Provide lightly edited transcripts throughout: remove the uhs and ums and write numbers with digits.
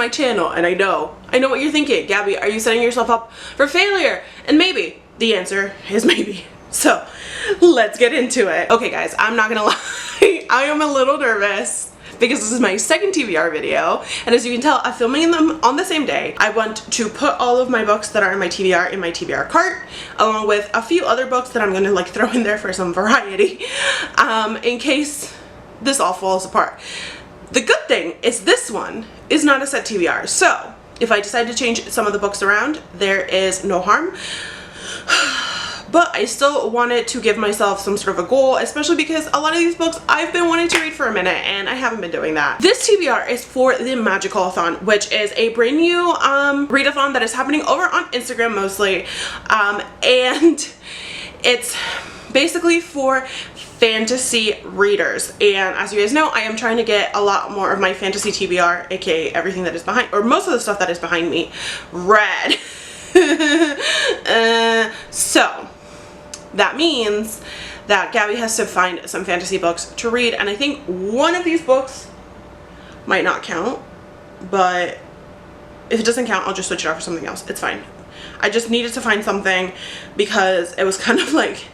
my channel, and I know what you're thinking. Gabby, are you setting yourself up for failure? And maybe. The answer is maybe. So let's get into it. Okay guys, I'm not gonna lie, I am a little nervous because this is my second TBR video, and as you can tell, I'm filming them on the same day. I want to put all of my books that are in my TBR cart, along with a few other books that I'm gonna like throw in there for some variety, in case this all falls apart. The good thing is this one is not a set TBR, so if I decide to change some of the books around, there is no harm. But I still wanted to give myself some sort of a goal, especially because a lot of these books I've been wanting to read for a minute and I haven't been doing that. This TBR is for the Magicalathon, which is a brand new readathon that is happening over on Instagram mostly, and it's basically for fantasy readers. And as you guys know, I am trying to get a lot more of my fantasy TBR, aka everything that is behind, or most of the stuff that is behind me, read. So that means that Gabby has to find some fantasy books to read, and I think one of these books might not count, but if it doesn't count, I'll just switch it out for something else. It's fine. I just needed to find something because it was kind of like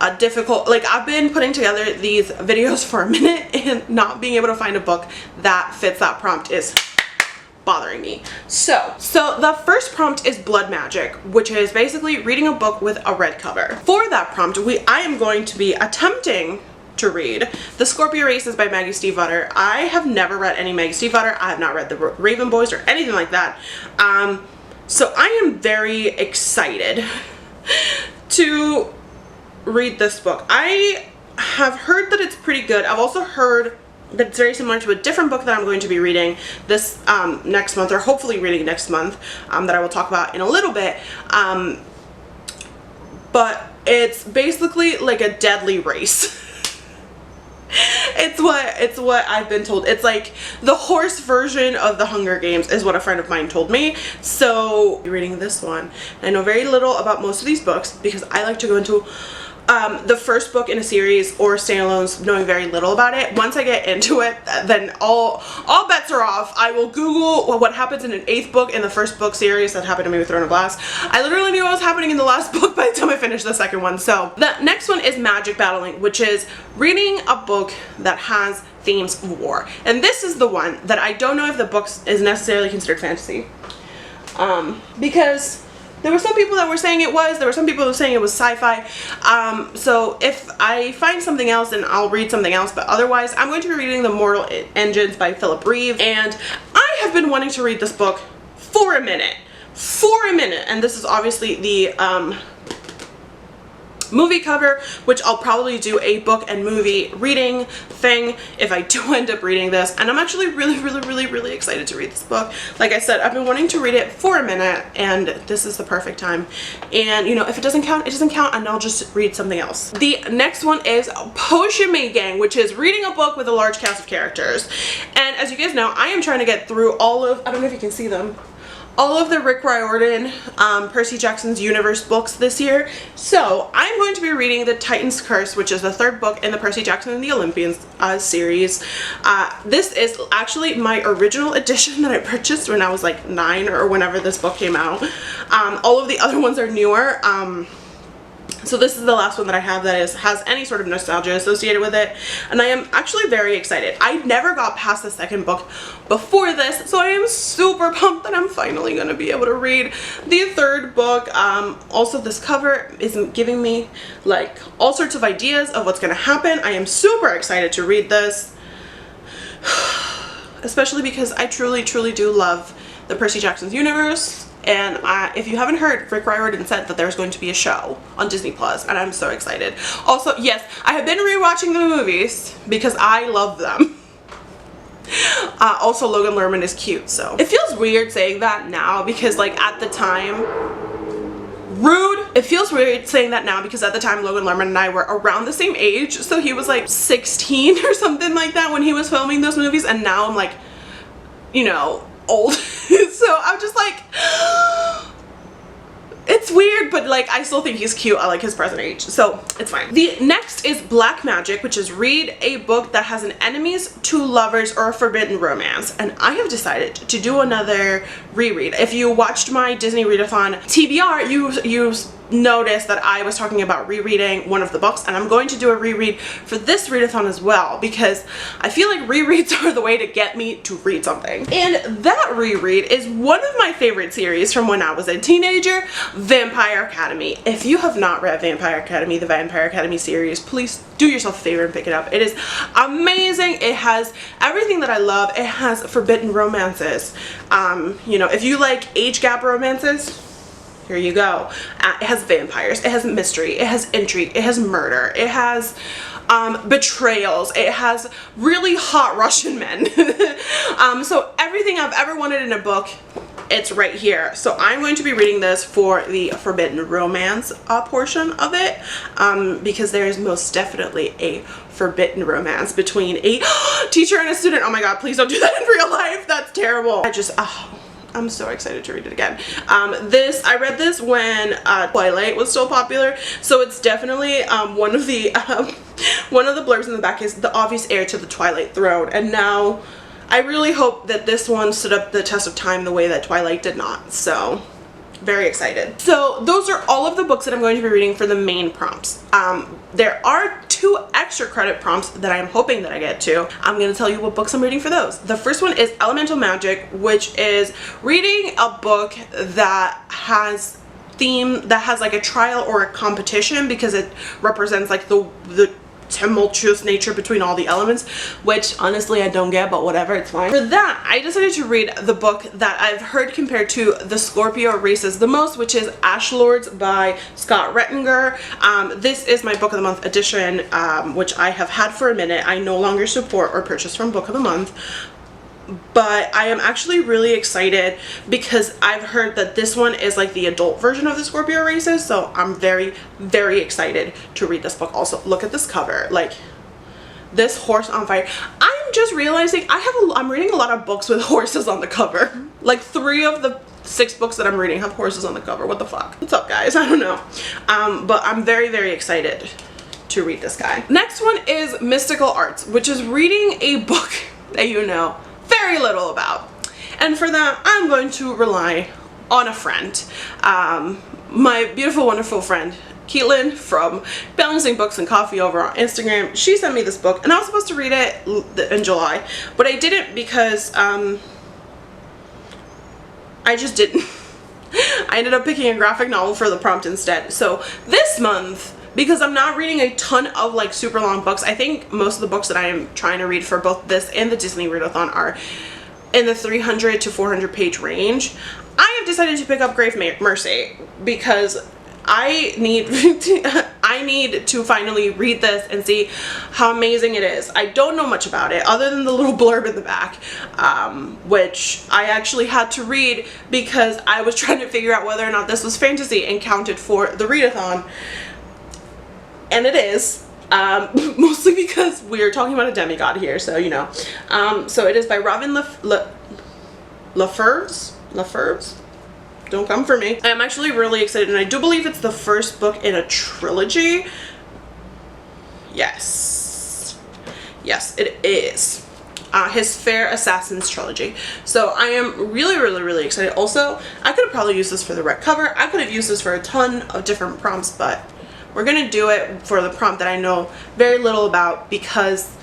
a difficult, like I've been putting together these videos for a minute and not being able to find a book that fits that prompt is bothering me. So the first prompt is Blood Magic, which is basically reading a book with a red cover. For that prompt, I am going to be attempting to read The Scorpio Races by Maggie Stiefvater. I have never read any Maggie Stiefvater. I have not read the Raven Boys or anything like that. So I am very excited to read this book. I have heard that it's pretty good. I've also heard that it's very similar to a different book that I'm going to be reading this next month, or hopefully reading next month, that I will talk about in a little bit. But it's basically like a deadly race. It's what I've been told. It's like the horse version of the Hunger Games is what a friend of mine told me. So reading this one, I know very little about most of these books because I like to go into the first book in a series or standalones knowing very little about it. Once I get into it, then all bets are off. I will Google what happens in an 8th book in the first book series. That happened to me with Throne of Glass. I literally knew what was happening in the last book by the time I finished the second one. So the next one is Magic Battling, which is reading a book that has themes of war. And this is the one that I don't know if the book is necessarily considered fantasy, because there were some people that were saying it was, there were some people who were saying it was sci-fi. So if I find something else, then I'll read something else, but otherwise I'm going to be reading The Mortal Engines by Philip Reeve, and I have been wanting to read this book for a minute, and this is obviously the movie cover, which I'll probably do a book and movie reading thing if I do end up reading this. And I'm actually really excited to read this book. Like I said, I've been wanting to read it for a minute, and this is the perfect time. And you know, if it doesn't count, it doesn't count, and I'll just read something else. The next one is Potion Making, which is reading a book with a large cast of characters. And as you guys know, I am trying to get through all of, I don't know if you can see them, all of the Rick Riordan, Percy Jackson's Universe books this year. So I'm going to be reading The Titan's Curse, which is the 3rd book in the Percy Jackson and the Olympians series. This is actually my original edition that I purchased when I was like 9 or whenever this book came out. All of the other ones are newer. So this is the last one that I have that has any sort of nostalgia associated with it, and I am actually very excited. I never got past the 2nd book before this, so I am super pumped that I'm finally going to be able to read the 3rd book. Also, this cover is giving me like all sorts of ideas of what's going to happen. I am super excited to read this, especially because I truly do love the Percy Jackson's universe. And if you haven't heard, Rick Riordan said that there's going to be a show on Disney Plus, and I'm so excited. Also, yes, I have been rewatching the movies because I love them. Also, Logan Lerman is cute, so it feels weird saying that now because, like, at the time, rude. It feels weird saying that now because at the time Logan Lerman and I were around the same age, so he was like 16 or something like that when he was filming those movies, and now I'm like, you know, old. So I'm just like, it's It's weird, but like I still think he's cute. I like his present age, so it's fine. The next is Black Magic, which is read a book that has an enemies, two lovers, or a forbidden romance. And I have decided to do another reread. If you watched my Disney readathon TBR, you noticed that I was talking about rereading one of the books, and I'm going to do a reread for this readathon as well, because I feel like rereads are the way to get me to read something. And that reread is one of my favorite series from when I was a teenager, Vampire Academy. If you have not read Vampire Academy, the Vampire Academy series, please do yourself a favor and pick it up. It is amazing. It has everything that I love. It has forbidden romances. You know, if you like age gap romances, here you go. It has vampires, it has mystery, it has intrigue, it has murder, it has betrayals, it has really hot Russian men. So everything I've ever wanted in a book, it's right here. So I'm going to be reading this for the forbidden romance portion of it, because there is most definitely a forbidden romance between a teacher and a student. Oh my god, please don't do that in real life. That's terrible. I'm so excited to read it again. I read this when Twilight was still popular, so it's definitely one of the blurbs in the back is the obvious heir to the Twilight throne, and now I really hope that this one stood up the test of time the way that Twilight did not. So very excited. So those are all of the books that I'm going to be reading for the main prompts. There are 2 extra credit prompts that I'm hoping that I get to. I'm going to tell you what books I'm reading for those. The first one is Elemental Magic, which is reading a book that has like a trial or a competition, because it represents like the tumultuous nature between all the elements, which honestly I don't get, but whatever, it's fine. For that, I decided to read the book that I've heard compared to the Scorpio races the most, which is Ash Lords by Scott Rettinger. This is my Book of the Month edition, which I have had for a minute. I no longer support or purchase from Book of the Month, but I am actually really excited because I've heard that this one is like the adult version of the Scorpio races, so I'm very, very excited to read this book. Also, look at this cover, like this horse on fire. I'm just realizing I'm reading a lot of books with horses on the cover. Like 3 of the 6 books that I'm reading have horses on the cover. What the fuck? What's up, guys? I don't know. But I'm very, very excited to read this guy. Next one is Mystical Arts, which is reading a book that you know very little about, and for that I'm going to rely on a friend, my beautiful, wonderful friend Caitlin from Balancing Books and Coffee over on Instagram. She sent me this book, and I was supposed to read it in July, but I didn't because I just didn't. I ended up picking a graphic novel for the prompt instead. So this month, because I'm not reading a ton of like super long books, I think most of the books that I am trying to read for both this and the Disney readathon are in the 300 to 400 page range. I have decided to pick up Grave Mercy because I need to finally read this and see how amazing it is. I don't know much about it other than the little blurb in the back, which I actually had to read because I was trying to figure out whether or not this was fantasy and counted for the readathon. And it is, mostly because we're talking about a demigod here, so you know. So it is by Robin LaFerves. Don't come for me. I'm actually really excited, and I do believe it's the first book in a trilogy. Yes, it is. His Fair Assassins trilogy. So I am really, really, really excited. Also, I could have probably used this for the red cover. I could have used this for a ton of different prompts, but we're gonna do it for the prompt that I know very little about, because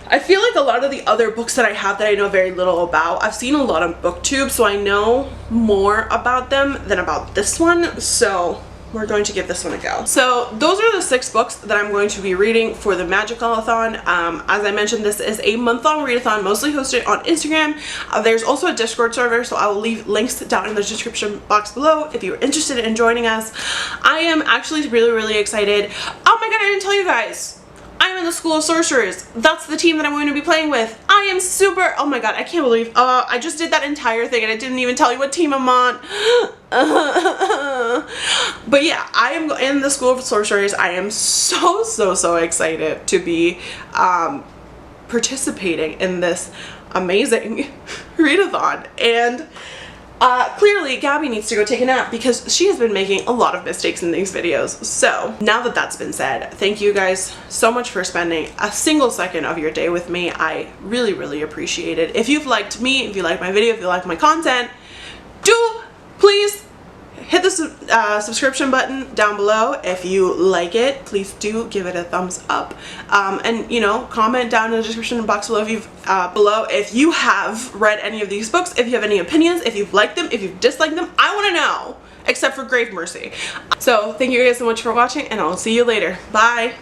I feel like a lot of the other books that I have that I know very little about, I've seen a lot on BookTube, so I know more about them than about this one, so we're going to give this one a go. So those are the 6 books that I'm going to be reading for the Magicalathon. As I mentioned, this is a month-long readathon, mostly hosted on Instagram. There's also a Discord server, so I will leave links down in the description box below if you're interested in joining us. I am actually really, really excited. Oh my god, I didn't tell you guys. I'm in the School of Sorcerers. That's the team that I'm going to be playing with. I am super, oh my god, I can't believe, I just did that entire thing and I didn't even tell you what team I'm on. But yeah, I am in the School of Sorcerers. I am so excited to be participating in this amazing readathon. And Clearly Gabby needs to go take a nap because she has been making a lot of mistakes in these videos. So now that that's been said, thank you guys so much for spending a single second of your day with me. I really, really appreciate it. If you've liked me, if you like my video, if you like my content, do please hit the subscription button down below. If you like it, please do give it a thumbs up, and you know, comment down in the description box below if you have read any of these books, if you have any opinions, if you've liked them, if you've disliked them. I want to know, except for Grave Mercy. So thank you guys so much for watching, and I'll see you later. Bye.